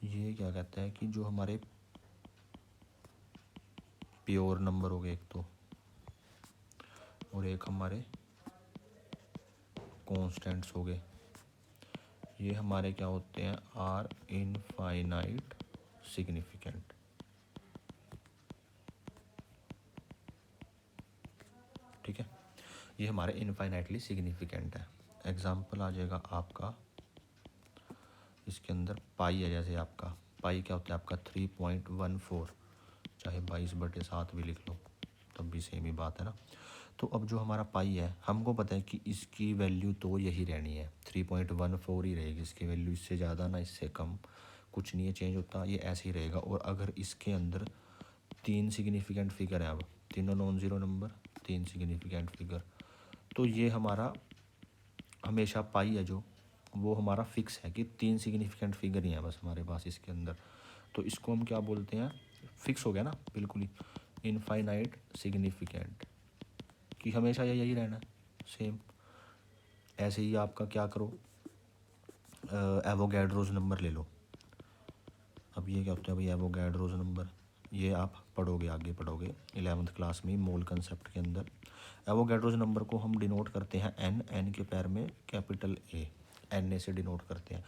ये क्या कहता है कि जो हमारे प्योर नंबर हो गए एक तो, और एक हमारे कॉन्स्टेंट्स हो गए, ये हमारे क्या होते हैं आर इनफाइनाइट सिग्निफिकेंट, ठीक है। ये हमारे इनफाइनाइटली सिग्निफिकेंट है। एग्जाम्पल आ जाएगा आपका इसके अंदर पाई है, जैसे आपका पाई क्या होता है आपका 3.14, चाहे 22/7 भी लिख लो तब भी सेम ही बात है ना। तो अब जो हमारा पाई है हमको पता है कि इसकी वैल्यू तो यही रहनी है, 3.14 ही रहेगी इसकी वैल्यू, इससे ज़्यादा ना इससे कम कुछ नहीं है चेंज होता, ये ऐसे ही रहेगा। और अगर इसके अंदर तीन सिग्निफिकेंट फिगर है, अब तीनों नॉन ज़ीरो नंबर, तीन सिग्निफिकेंट फिगर, तो ये हमारा हमेशा पाई है जो वो हमारा फिक्स है कि तीन सिग्निफिकेंट फिगर ही हैं बस हमारे पास इसके अंदर। तो इसको हम क्या बोलते हैं, फिक्स हो गया ना बिल्कुल ही, इनफाइनाइट सिग्निफिकेंट, कि हमेशा यही रहना है सेम। ऐसे ही आपका क्या करो, एवोगैड्रोज नंबर ले लो। अब ये क्या होता है भाई एवोगैड्रोज नंबर, ये आप पढ़ोगे आगे पढ़ोगे 11वीं क्लास में मोल कंसेप्ट के अंदर। एवोगैड्रोज नंबर को हम डिनोट करते हैं एन के पैर में कैपिटल एन ए से डिनोट करते हैं।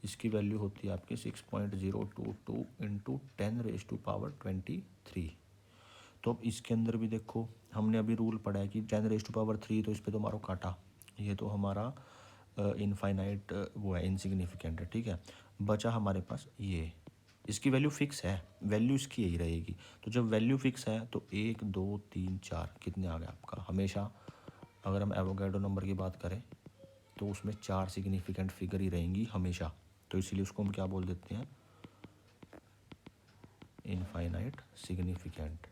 इसकी वैल्यू होती है आपकी 6.022 इंटू 10⁻23। तो अब इसके अंदर भी देखो हमने अभी रूल पढ़ा है कि 10⁻3, तो इस पर तो मारो काटा, ये तो हमारा इनफाइनाइट वो है, इनसिग्निफिकेंट है, ठीक है। बचा हमारे पास ये, इसकी वैल्यू फिक्स है, वैल्यू इसकी यही रहेगी। तो जब वैल्यू फिक्स है तो 1 2 3 4 कितने आ गए आपका, हमेशा अगर हम एवोगैड्रो नंबर की बात करें तो उसमें 4 सिग्निफिकेंट फिगर ही रहेंगी हमेशा। तो इसीलिए उसको हम क्या बोल देते हैं, इनफाइनाइट सिग्निफिकेंट।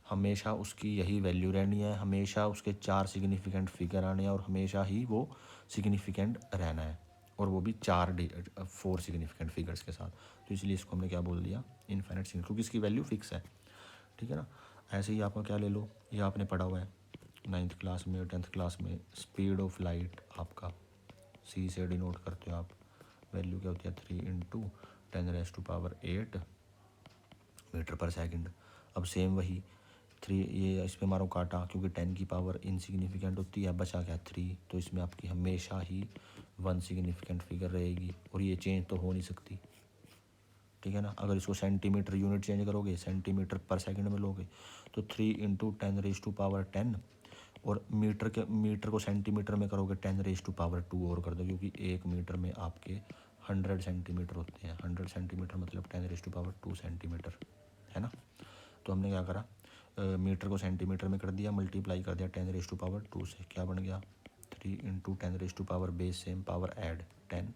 हमेशा उसकी यही वैल्यू रहनी है, हमेशा उसके 4 सिग्निफिकेंट फिगर आने हैं और हमेशा ही वो सिग्निफिकेंट रहना है, और वो भी 4 सिग्निफिकेंट फिगर्स के साथ। तो इसलिए इसको हमने क्या बोल दिया, इनफाइनाइट सिग्निफिकेंट, क्योंकि इसकी वैल्यू फिक्स है, ठीक है ना। ऐसे ही आपका क्या ले लो, ये आपने पढ़ा हुआ है 9th क्लास में 10th क्लास में, स्पीड ऑफ लाइट आपका सी से डिनोट करते हो आप, वैल्यू क्या होती है 3 इंटू 10⁸ मीटर पर सेकंड। अब सेम वही 3, ये इस पर मारो काटा क्योंकि 10 की पावर इनसिग्निफिकेंट होती है, बचा क्या 3, तो इसमें आपकी हमेशा ही 1 सिग्निफिकेंट फिगर रहेगी और ये चेंज तो हो नहीं सकती, ठीक है ना। अगर इसको सेंटीमीटर यूनिट चेंज करोगे, सेंटीमीटर पर सेकंड में लोगे तो 3 इंटू 10⁻10, और मीटर को सेंटीमीटर में करोगे 10⁻2 और कर दो, क्योंकि 1 मीटर में आपके 100 सेंटीमीटर होते हैं, 100 सेंटीमीटर मतलब 10⁻2 सेंटीमीटर, है ना। तो हमने क्या करा, मीटर को सेंटीमीटर में कर दिया, मल्टीप्लाई कर दिया 10⁻2 से, क्या बन गया 3 into 10⁻, base same power add 10,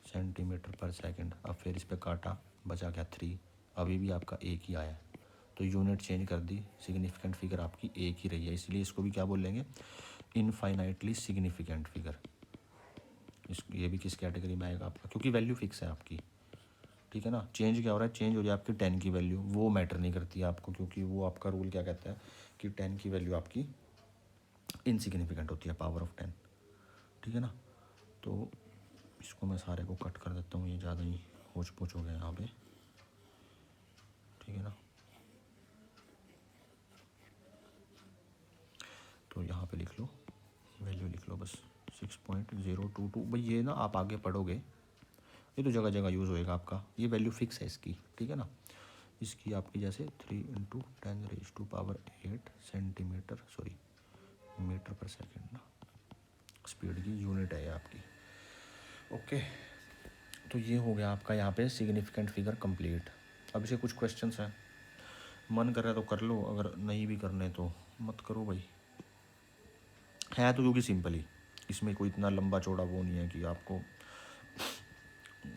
centimetre पर सेकंड। अब फिर इस पर काटा, बचा क्या 3, अभी भी आपका एक ही आया है, तो यूनिट चेंज कर दी, सिग्निफिकेंट फिगर आपकी एक ही रही है, इसलिए इसको भी क्या बोलेंगे, इनफाइनाइटली सिग्निफिकेंट फिगर। ये भी किस कैटेगरी में आएगा आपका, क्योंकि वैल्यू फिक्स है आपकी, ठीक है ना। चेंज क्या हो रहा है, चेंज हो जाए आपकी 10 की वैल्यू, वो मैटर नहीं करती है आपको, क्योंकि वो आपका रूल क्या कहता है कि 10 की वैल्यू आपकी इनसिग्निफिकेंट होती है, पावर ऑफ 10, ठीक है ना। तो इसको मैं सारे को कट कर देता हूँ, ये ज़्यादा ही होच पोच हो गया यहाँ पे, ठीक है ना। तो यहाँ पे लिख लो, वैल्यू लिख लो बस 6.022। भाई ये ना आप आगे पढ़ोगे, ये तो जगह जगह यूज़ होएगा आपका, ये वैल्यू फिक्स है इसकी, ठीक है ना। इसकी आपकी जैसे 3 × 10⁸ सेंटीमीटर, सॉरी मीटर पर सेकेंड ना, स्पीड की यूनिट है ये आपकी। ओके, तो ये हो गया आपका यहाँ पे सिग्निफिकेंट फिगर कंप्लीट। अब इसे कुछ क्वेश्चंस हैं, मन कर रहा है तो कर लो, अगर नहीं भी करने तो मत करो भाई, है तो क्योंकि सिंपल ही, इसमें कोई इतना लंबा चौड़ा वो नहीं है कि आपको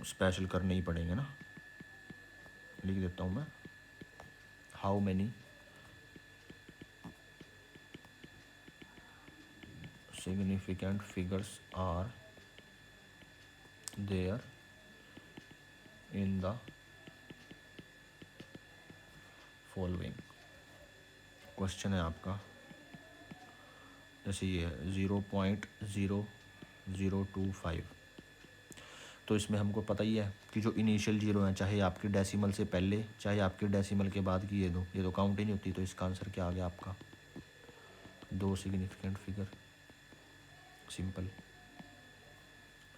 स्पेशल करने ही पड़ेंगे ना। लिख देता हूँ मैं, how many significant figures are there in the following। Question है आपका, जैसे ये है 0.0025, तो इसमें हमको पता ही है कि जो इनिशियल जीरो है, चाहे आपकी डेसिमल से पहले चाहे आपकी डेसिमल के बाद की, ये दो काउंट ही नहीं होती, तो इसका आंसर क्या आ गया आपका, 2 सिग्निफिकेंट फिगर, सिंपल।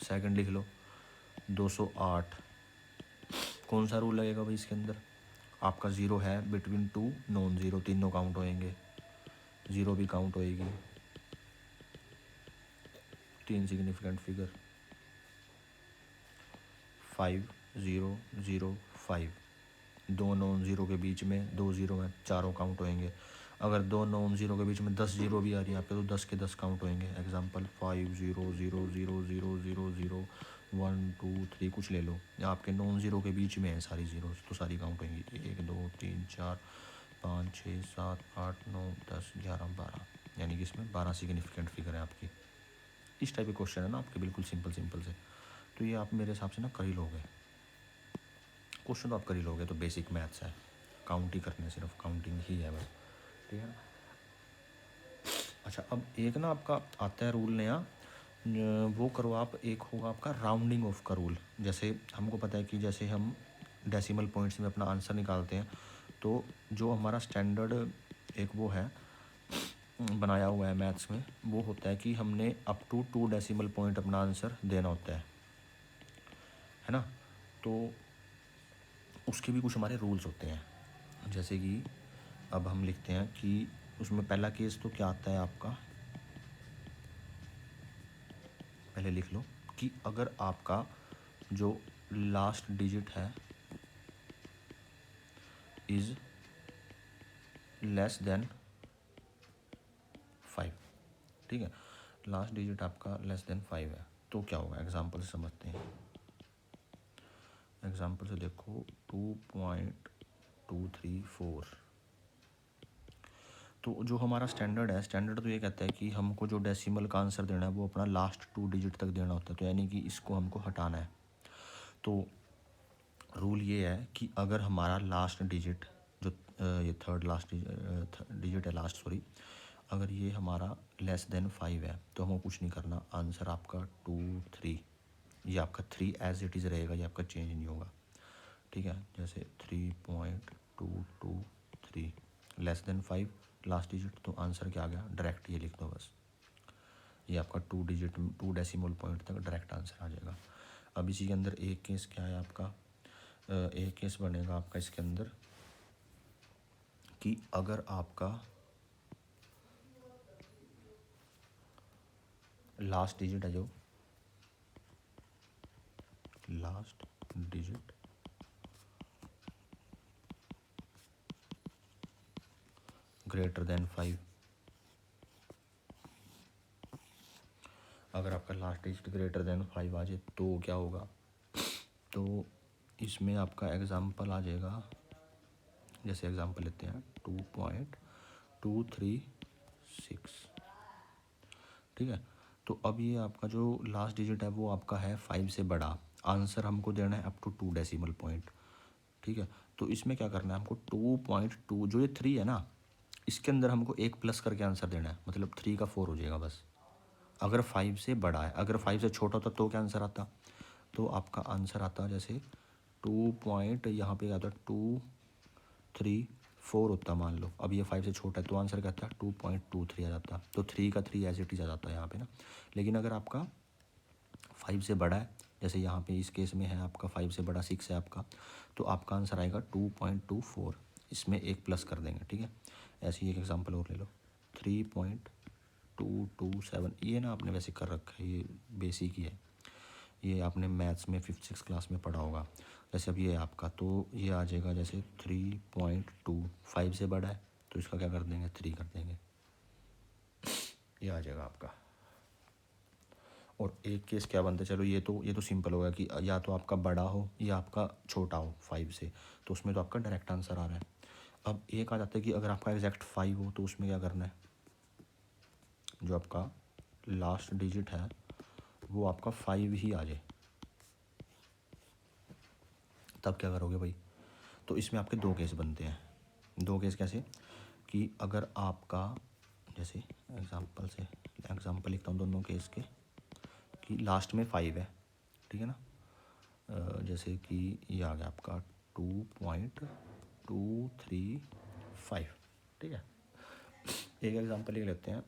सेकंड लिख लो 208, कौन सा रूल लगेगा भाई इसके अंदर, आपका ज़ीरो है बिटवीन 2 नॉन ज़ीरो, तीनों काउंट होएंगे, ज़ीरो भी काउंट होएगी, 3 सिग्निफिकेंट फिगर 5005, दो नॉन ज़ीरो के बीच में 2 ज़ीरो हैं, चारों काउंट होएंगे। अगर दो नॉन ज़ीरो के बीच में 10 ज़ीरो भी आ रही है आपके, तो 10 के 10 काउंट होएंगे। एग्जांपल 50000000 1 2 3 कुछ ले लो, या आपके नॉन ज़ीरो के बीच में है सारी ज़ीरो, तो सारी काउंट होंगी, 1 2 3 4 5 6 7 8 9 10 11 12, यानी कि इसमें 12 सिग्निफिकेंट फिगर है आपकी। इस टाइप के क्वेश्चन है ना आपके, बिल्कुल सिंपल सिंपल से, तो ये आप मेरे हिसाब से ना कर ही लोगे, क्वेश्चन तो आप कर ही लोगे, तो बेसिक मैथ्स है, काउंट ही करने, सिर्फ काउंटिंग ही है बस, ठीक है ना। अच्छा, अब एक ना आपका आता है रूल नया, वो करो आप, एक होगा आपका राउंडिंग ऑफ का रूल। जैसे हमको पता है कि जैसे हम डेसिमल पॉइंट्स में अपना आंसर निकालते हैं, तो जो हमारा स्टैंडर्ड एक वो है बनाया हुआ है मैथ्स में, वो होता है कि हमने अप टू 2 डेसिमल पॉइंट अपना आंसर देना होता है ना। तो उसके भी कुछ हमारे रूल्स होते हैं, जैसे कि अब हम लिखते हैं कि उसमें पहला केस तो क्या आता है आपका, पहले लिख लो कि अगर आपका जो लास्ट डिजिट है इज़ लेस देन 5, ठीक है, लास्ट डिजिट आपका लेस देन 5 है, तो क्या होगा, एग्जांपल से समझते हैं। एग्जांपल से देखो 2.234, तो जो हमारा स्टैंडर्ड है, स्टैंडर्ड तो ये कहता है कि हमको जो डेसिमल का आंसर देना है वो अपना लास्ट 2 डिजिट तक देना होता है, तो यानी कि इसको हमको हटाना है। तो रूल ये है कि अगर हमारा लास्ट डिजिट जो ये थर्ड लास्ट डिजिट है, लास्ट सॉरी, अगर ये हमारा लेस देन 5 है, तो हमको कुछ नहीं करना, आंसर आपका 2 3, ये आपका 3 एज इट इज़ रहेगा, ये आपका चेंज नहीं होगा, ठीक है। जैसे 3.223 लेस देन 5 लास्ट डिजिट, तो आंसर क्या आ गया, डायरेक्ट ये लिख दो बस, ये आपका 2 डेसिमल पॉइंट तक डायरेक्ट आंसर आ जाएगा। अब इसी के अंदर एक केस क्या है आपका, एक केस बनेगा आपका इसके अंदर कि अगर आपका लास्ट डिजिट है, जो लास्ट डिजिट ग्रेटर देन 5, अगर आपका लास्ट डिजिट ग्रेटर देन 5 आ जाए, तो क्या होगा, तो इसमें आपका एग्ज़ाम्पल आ जाएगा, जैसे एग्ज़ाम्पल लेते हैं 2.236, ठीक है। तो अब ये आपका जो लास्ट डिजिट है वो आपका है 5 से बड़ा, आंसर हमको देना है अप टू 2 डेसिमल पॉइंट, ठीक है। तो इसमें क्या करना है हमको 2.2, जो ये 3 है ना, इसके अंदर हमको एक प्लस करके आंसर देना है, मतलब 3 का 4 हो जाएगा बस, अगर 5 से बड़ा है। अगर 5 से छोटा होता तो क्या आंसर आता, तो आपका आंसर आता जैसे 2 पॉइंट, यहाँ पे आता 234 होता मान लो। अब ये 5 से छोटा है तो आंसर क्या आता 2.23 आ जाता, तो 3 का 3 एज इट इज आ जाता है यहाँ पे ना। लेकिन अगर आपका 5 से बड़ा है, जैसे यहाँ पे इस केस में है आपका 5 से बड़ा 6 है आपका, तो आपका आंसर आएगा 2.24, इसमें एक प्लस कर देंगे, ठीक है। ऐसे ही एक एग्जांपल और ले लो 3.227, ये ना आपने वैसे कर रखा है, ये बेसिक ही है, ये आपने मैथ्स में 5th 6th क्लास में पढ़ा होगा। जैसे अब ये है आपका, तो ये आ जाएगा जैसे 3.2, 5 से बड़ा है तो इसका क्या कर देंगे 3 कर देंगे, ये आ जाएगा आपका। और एक केस क्या बनता है, चलो ये तो सिंपल होगा कि या तो आपका बड़ा हो या आपका छोटा हो 5 से, तो उसमें तो आपका डायरेक्ट आंसर आ रहा है। अब एक आ जाता है कि अगर आपका एग्जैक्ट 5 हो तो उसमें क्या करना है, जो आपका लास्ट डिजिट है वो आपका 5 ही आ जाए, तब क्या करोगे भाई। तो इसमें आपके दो केस बनते हैं। दो केस कैसे, कि अगर आपका, जैसे एग्जांपल लिखता हूँ दोनों केस के, कि लास्ट में 5 है, ठीक है ना। जैसे कि ये आ गया आपका 2.235, ठीक है। एक एग्जांपल ये लेते हैं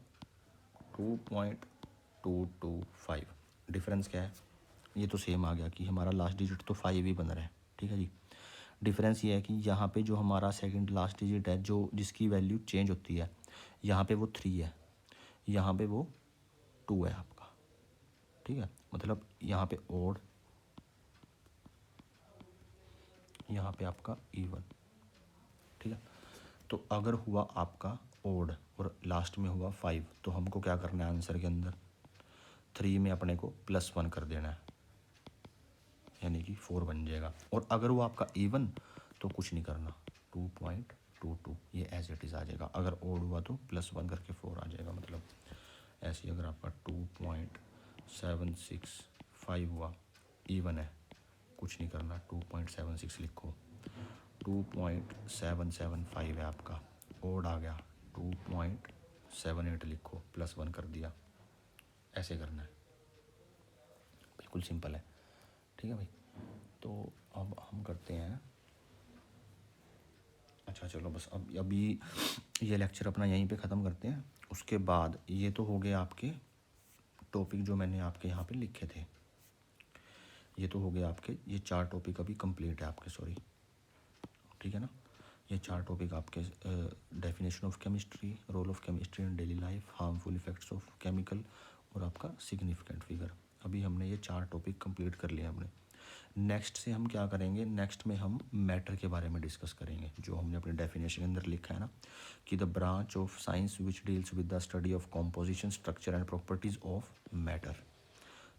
2.225, डिफरेंस क्या है, ये तो सेम आ गया कि हमारा लास्ट डिजिट तो 5 ही बन रहा है, ठीक है जी। डिफरेंस ये है कि यहाँ पे जो हमारा सेकंड लास्ट डिजिट है, जो जिसकी वैल्यू चेंज होती है, यहाँ पे वो 3 है, यहाँ पे वो 2 है आपका, ठीक है। मतलब यहाँ पे ओड, यहाँ पे आपका इवन, ठीक है। तो अगर हुआ आपका ओड और लास्ट में हुआ 5, तो हमको क्या करना है आंसर के अंदर 3 में अपने को +1 कर देना है, यानी कि 4 बन जाएगा। और अगर वो आपका इवन तो कुछ नहीं करना, 2.22 ये एज इट इज़ आ जाएगा। अगर ओड हुआ तो +1 करके 4 आ जाएगा। मतलब ऐसे ही अगर आपका 2.765 हुआ, इवन है, कुछ नहीं करना, 2.76 लिखो। 2.775 है आपका, ओड आ गया 2.78 लिखो, +1 कर दिया, ऐसे करना है, बिल्कुल सिंपल है, ठीक है भाई। तो अब हम करते हैं, अच्छा चलो बस अब अभी ये लेक्चर अपना यहीं पे ख़त्म करते हैं। उसके बाद ये तो हो गए आपके टॉपिक जो मैंने आपके यहाँ पे लिखे थे, ये तो हो गए आपके, ये 4 टॉपिक अभी कंप्लीट है आपके, सॉरी, ठीक है ना। ये 4 टॉपिक आपके definition of chemistry, role of chemistry in daily life, harmful effects of chemical, और आपका सिग्निफिकेंट फिगर। अभी हमने ये 4 टॉपिक कंप्लीट कर लिए हमने। नेक्स्ट से हम क्या करेंगे, नेक्स्ट में हम मैटर के बारे में डिस्कस करेंगे, जो हमने अपने डेफिनेशन के अंदर लिखा है ना, कि the branch of science which deals with the study of composition, structure and properties of matter.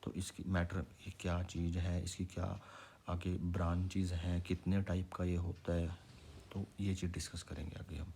तो इसकी मैटर क्या चीज़ है, इसकी क्या आगे ब्रांचेज हैं, कितने टाइप का ये होता है, तो ये चीज़ डिस्कस करेंगे आगे हम।